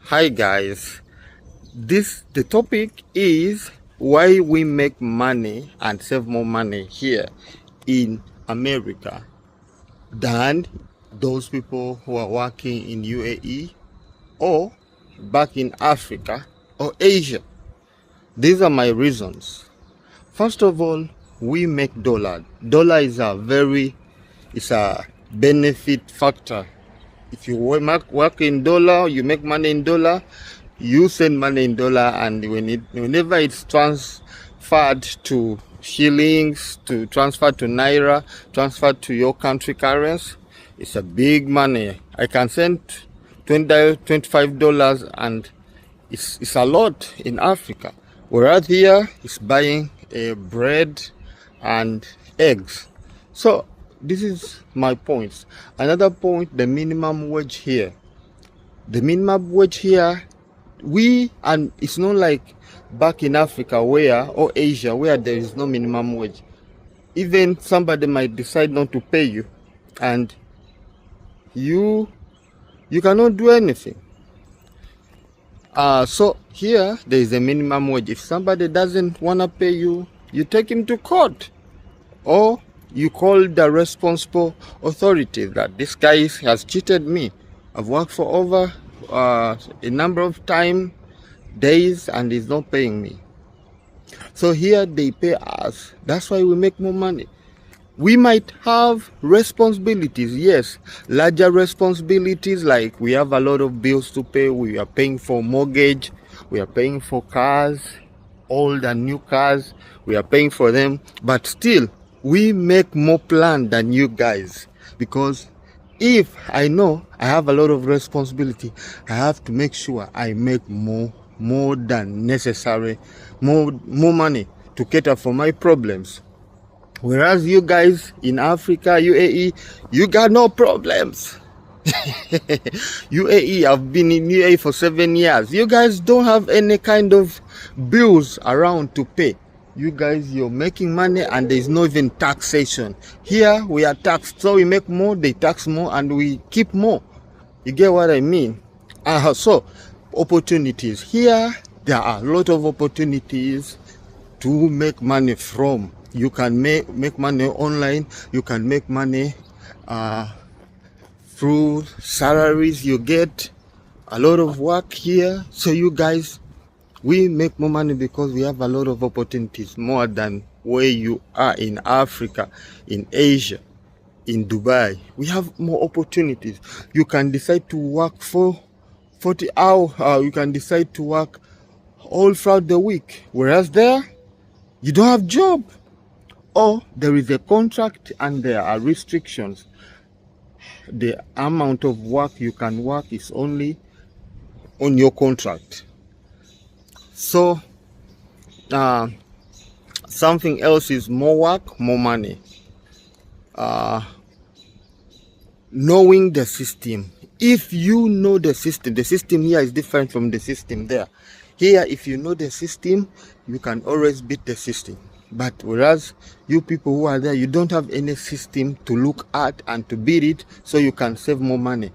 Hi guys, the topic is why we make money and save more money here in America than those people who are working in UAE or back in Africa or Asia. These are my reasons. First of all, we make dollar. Dollar is it's a benefit factor. If you work in dollar, you make money in dollar, you send money in dollar, and whenever it's transferred to shillings, to transfer to naira, transfer to your country currency, it's a big money. I can send $25 and it's a lot in Africa. Whereas here it's buying bread and eggs. So this is my points. Another point, the minimum wage here. The minimum wage here, and it's not like back in Africa or Asia where there is no minimum wage. Even somebody might decide not to pay you, and you cannot do anything. So here there is a minimum wage. If somebody doesn't want to pay you, you take him to court, or you call the responsible authority that this guy has cheated me. I've worked for over a number of days and he's not paying me. So here they pay us. That's why we make more money. We might have responsibilities, yes, larger responsibilities, like we have a lot of bills to pay. We are paying for mortgage, we are paying for cars, old and new cars, we are paying for them, but still we make more plan than you guys, because if I know I have a lot of responsibility, I have to make sure I make more than necessary, more money to cater for my problems. Whereas you guys in Africa, UAE, you got no problems. UAE, I've been in UAE for 7 years. You guys don't have any kind of bills around to pay. You guys, you're making money and there's no even taxation. Here we are taxed, so we make more, they tax more, and we keep more. You get what I mean? So opportunities here, there are a lot of opportunities to make money from. You can make money online, you can make money through salaries you get, a lot of work here. So you guys, we make more money because we have a lot of opportunities, more than where you are in Africa, in Asia, in Dubai. We have more opportunities. You can decide to work for 40 hours, you can decide to work all throughout the week, whereas there you don't have job, or there is a contract and there are restrictions. The amount of work you can work is only on your contract. So something else is more work, more money. Knowing the system. If you know the system here is different from the system there. Here, if you know the system, you can always beat the system. But whereas you people who are there, you don't have any system to look at and to beat it, so you can save more money.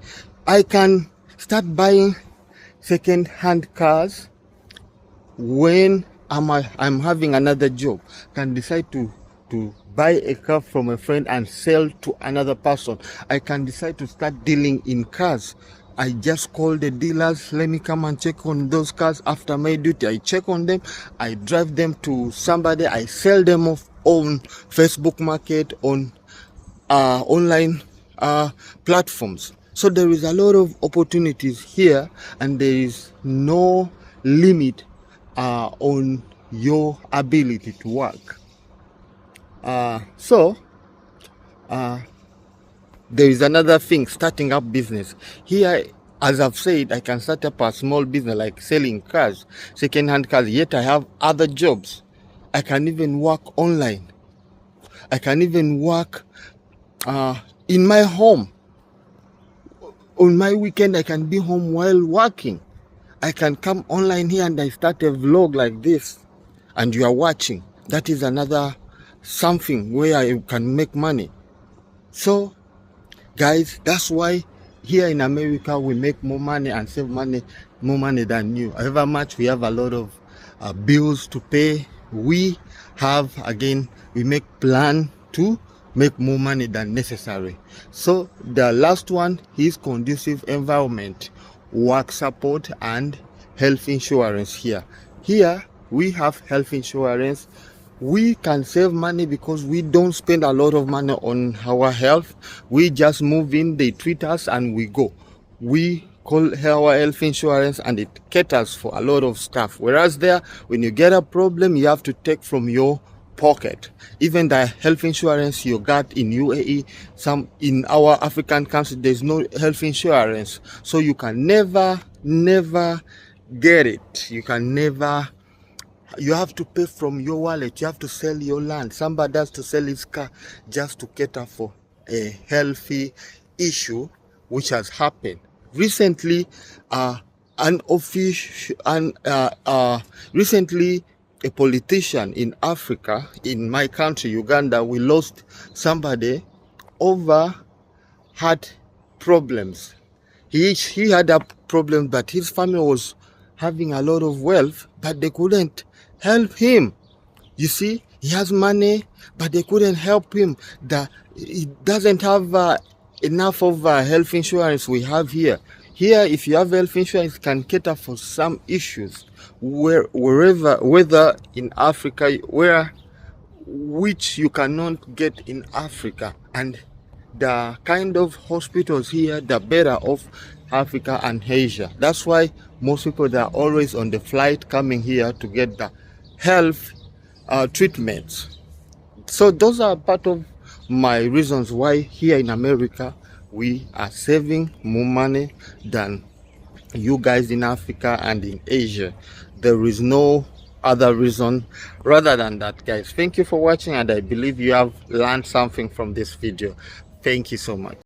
I can start buying second-hand cars when I'm having another job. Can decide to buy a car from a friend and sell to another person. I can decide to start dealing in cars. I just call the dealers, let me come and check on those cars. After my duty, I check on them, I drive them to somebody, I sell them off on Facebook Market, on online platforms. So there is a lot of opportunities here, and there is no limit on your ability to work. There is another thing, starting up business. Here, as I've said, I can start up a small business like selling cars, second-hand cars, yet I have other jobs. I can even work online. I can even work in my home. On my weekend, I can be home while working. I can come online here and I start a vlog like this, and you are watching. That is another something where I can make money. So guys, that's why here in America we make more money and save money more money than you. However much we have a lot of bills to pay, we make plan to make more money than necessary. So the last one is conducive environment, work support, and health insurance. Here we have health insurance. We can save money because we don't spend a lot of money on our health. We just move in, they treat us, and we go. We call our health insurance, and it caters for a lot of stuff. Whereas there, when you get a problem, you have to take from your pocket. Even the health insurance you got in UAE, some in our African countries, there's no health insurance, so you can never get it. You have to pay from your wallet. You have to sell your land. Somebody has to sell his car just to cater for a healthy issue which has happened recently. Recently, a politician in Africa, in my country, Uganda, we lost somebody over heart problems. He had a problem, but his family was having a lot of wealth, but they couldn't help him. You see, he has money, but they couldn't help him. He doesn't have enough of health insurance we have here. Here, if you have health insurance, it can cater for some issues whether in Africa, which you cannot get in Africa. And the kind of hospitals here, the better of Africa and Asia. That's why most people, they are always on the flight coming here to get the health treatments. So those are part of my reasons why here in America we are saving more money than you guys in Africa and in Asia. There is no other reason rather than that, guys. Thank you for watching, and I believe you have learned something from this video. Thank you so much.